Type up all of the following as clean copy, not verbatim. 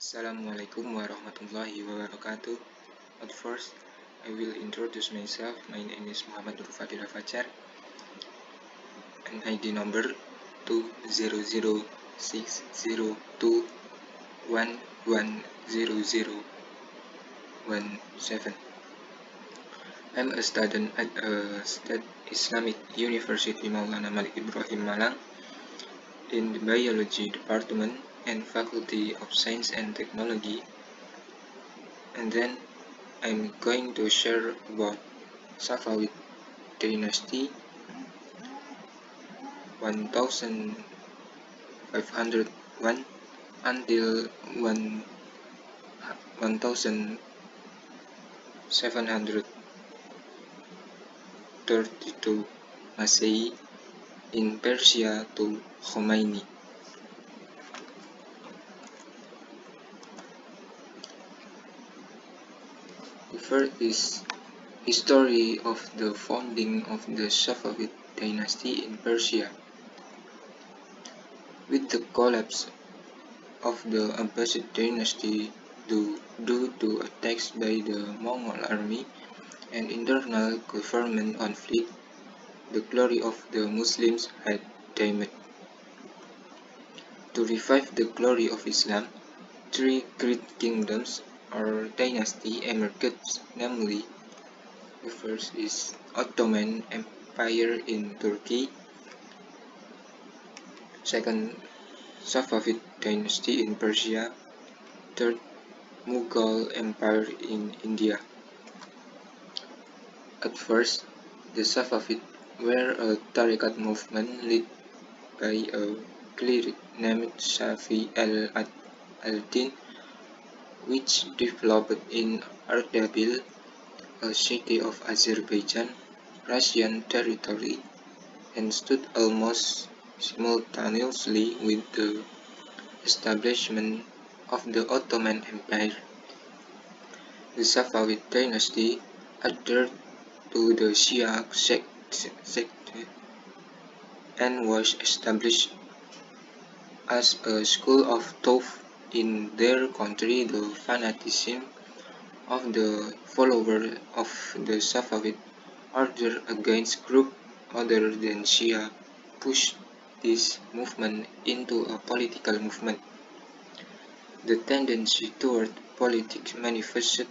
Assalamualaikum warahmatullahi wabarakatuh. At first, I will introduce myself. My name is Muhammad Fadzilah Fajar and ID number 2006021100017. I'm a student at a State Islamic University Maulana Malik Ibrahim Malang in the Biology Department and Faculty of Science and Technology. And then I'm going to share about Safavid Dynasty 1501 until 1732 Masehi in Persia to Khomeini. The first is history of the founding of the Safavid dynasty in Persia. With the collapse of the Abbasid dynasty due to attacks by the Mongol army and internal government conflict, the glory of the Muslims had dimmed. To revive the glory of Islam, three great kingdoms or dynasty emerged, namely, the first is Ottoman Empire in Turkey, second, Safavid dynasty in Persia, third, Mughal Empire in India. At first, the Safavid were a tariqat movement led by a cleric named Safi al-Din, which developed in Ardabil, a city of Azerbaijan, Russian territory, and stood almost simultaneously with the establishment of the Ottoman Empire. The Safavid dynasty adhered to the Shia sect and was established as a school of thought in their country. The fanaticism of the followers of the Safavid order against groups other than Shia pushed this movement into a political movement. The tendency toward politics manifested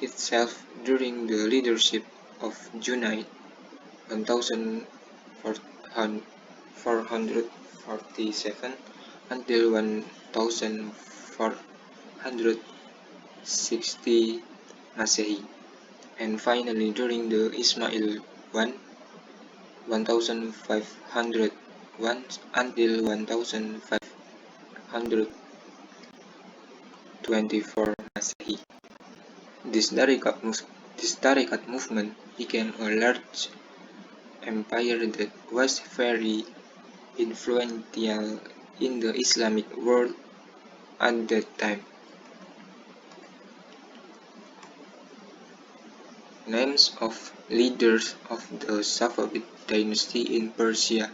itself during the leadership of Junaid 1447 until 1460 Masehi, and finally during the Ismail I 1501 until 1524 Masehi. This tariqat movement became a large empire that was very influential in the Islamic world at that time. Names of leaders of the Safavid dynasty in Persia.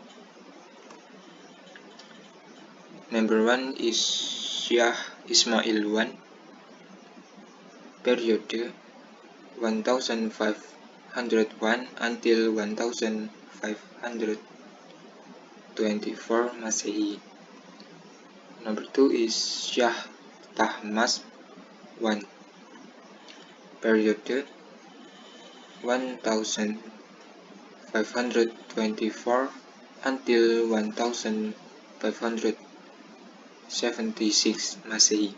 Number 1 is Shah Ismail I, period 1501 until 1524 Masehi. Number 2 is Shah Tahmasp I, period 1524 until 1576 Masehi.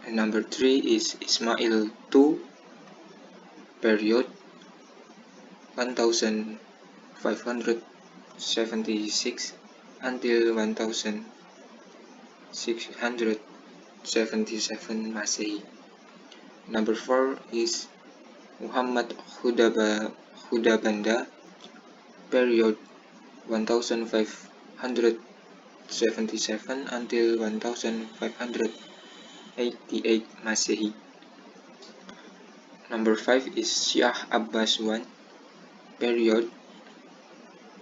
And number 3 is Ismail II, period 1576 until 1677 Masehi. Number 4 is Muhammad Khudabanda, period 1577 until 1588 Masehi. Number 5 is Shah Abbas I, period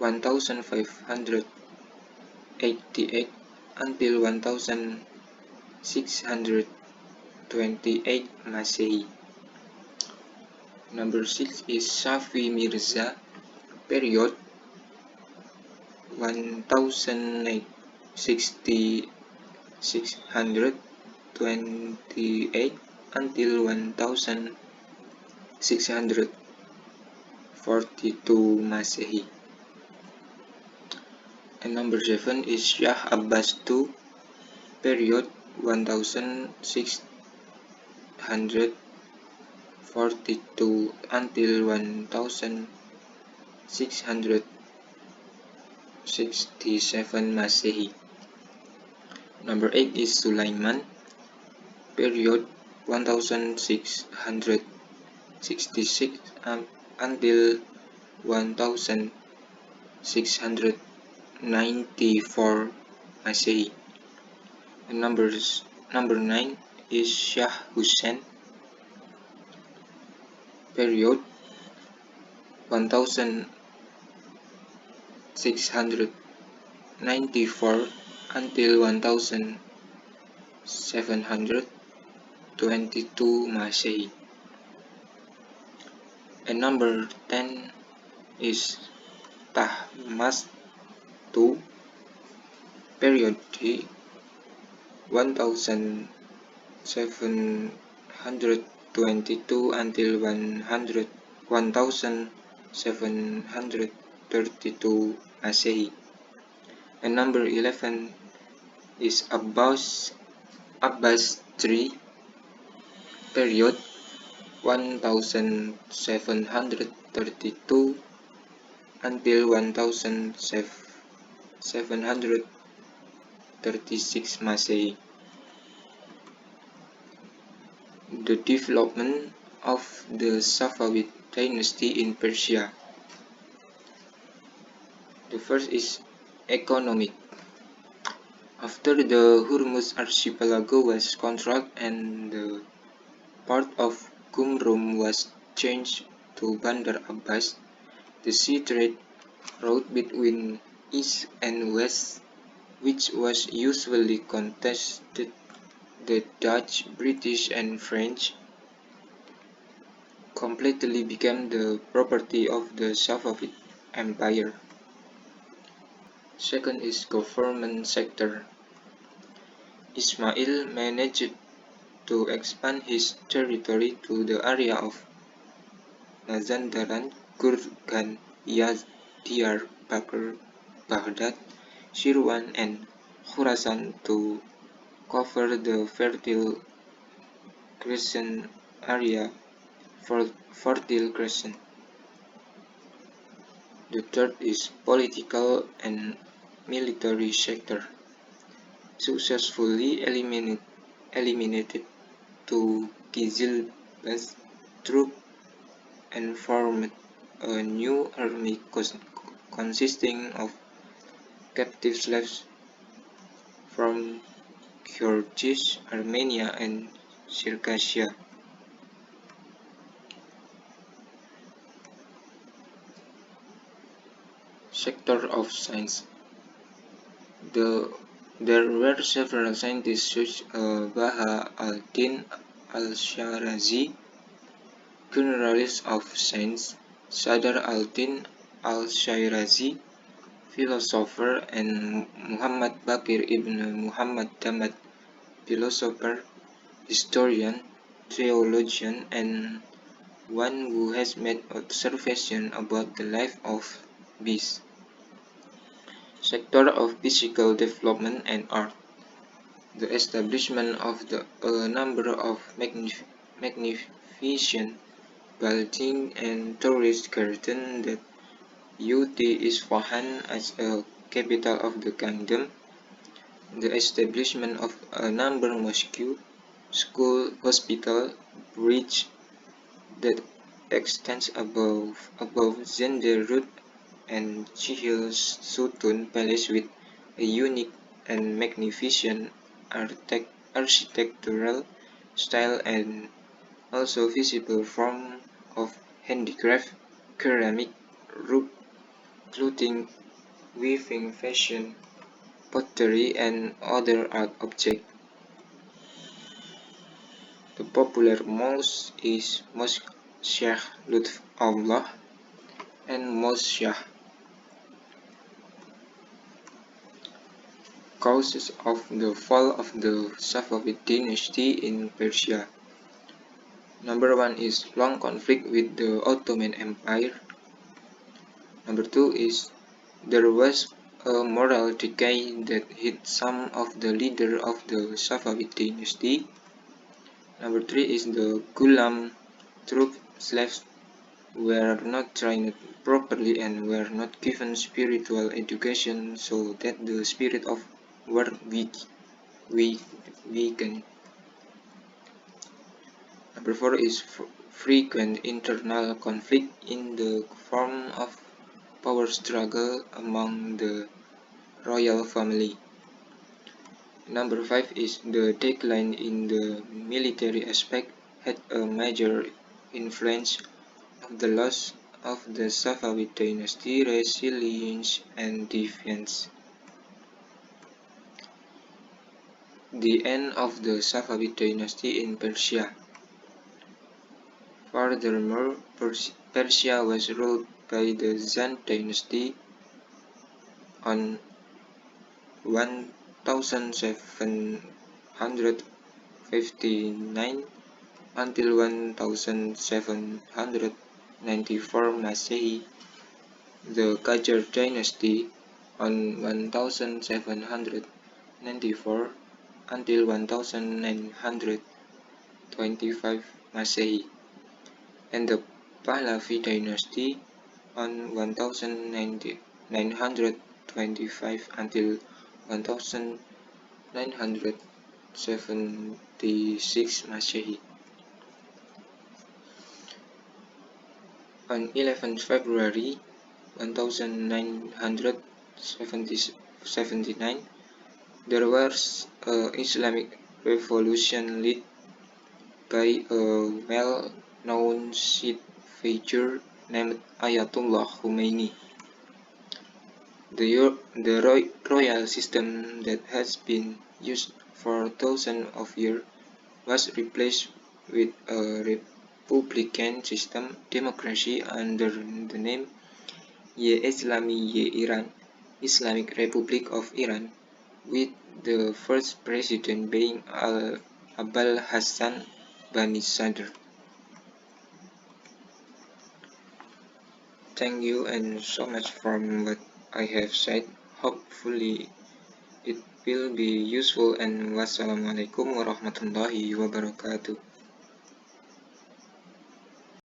1588 until 1628 Masehi. Number 6 is Shafi Mirza, period 1628 until 1642 Masehi. And number 7 is Shah Abbas II, period 1642 until 1667 Masehi. Number 8 is Sulaiman, period 1666 until 1694 Masehi. And number 9 is Shah Hussein, period 1694 until 1722 Masehi. And number 10 is Tahmas II, period 1722 until 1732 Masehi. And number 11 is Abbas III, period 1732 until 1736 Masehi. The development of the Safavid dynasty in Persia. The first is economic. After the Hormuz archipelago was controlled and the port of Qumrum was changed to Bandar Abbas, the sea trade route between east and west, which was usually contested the Dutch, British, and French, completely became the property of the Safavid Empire. Second is government sector. Ismail managed to expand his territory to the area of Mazandaran, Gurgan, Yazd, Bakr, Baghdad, Shirwan, and Khurasan to cover the fertile Crescent area. Fertile Crescent. The third is political and military sector. Successfully eliminated to Qizilbash troops and formed a new army consisting of captive slaves from Kyrgyz, Armenia, and Circassia. Sector of science. There were several scientists such as Baha al-Din al-Shirazi, generalist of science, Sadr al-Din al-Shirazi, philosopher, and Muhammad Bakir ibn Muhammad Damad, philosopher, historian, theologian, and one who has made observations about the life of bees. Sector of physical development and art. The establishment of a number of magnificent buildings and tourist gardens that used Isfahan as a capital of the kingdom. The establishment of a number of mosques, schools, hospitals, bridges that extends above Zender Road, and Chihil Sutun Palace with a unique and magnificent architectural style and also visible form of handicraft, ceramic, rope, clothing, weaving, fashion, pottery, and other art objects. The popular mosque is Mosque Sheikh Lutf Allah and Mosque Shah. Causes of the fall of the Safavid dynasty in Persia. Number 1 is long conflict with the Ottoman Empire. Number 2 is there was a moral decay that hit some of the leaders of the Safavid dynasty. Number 3 is the Ghulam troop slaves were not trained properly and were not given spiritual education, so that the spirit of war weakened. Number 4 is frequent internal conflict in the form of power struggle among the royal family. Number 5 is the decline in the military aspect had a major influence of the loss of the Safavid dynasty resilience and defense. The end of the Safavid dynasty in Persia. Furthermore, Persia was ruled by the Zand dynasty on 1759 until 1794 Masehi, the Qajar dynasty on 1794 until 1925 Masehi, and the Pahlavi dynasty on 1925 until 1976 Masehi. On 11 February 1979, there was an Islamic revolution led by a well-known Shiite figure named Ayatollah Khomeini. The royal system that has been used for thousands of years was replaced with a republican system democracy under the name Ye Islami Ye Iran, Islamic Republic of Iran, with the first president being Abul Hassan Bani Sadr. Thank you and so much from what I have said. Hopefully it will be useful, and wassalamualaikum warahmatullahi wabarakatuh.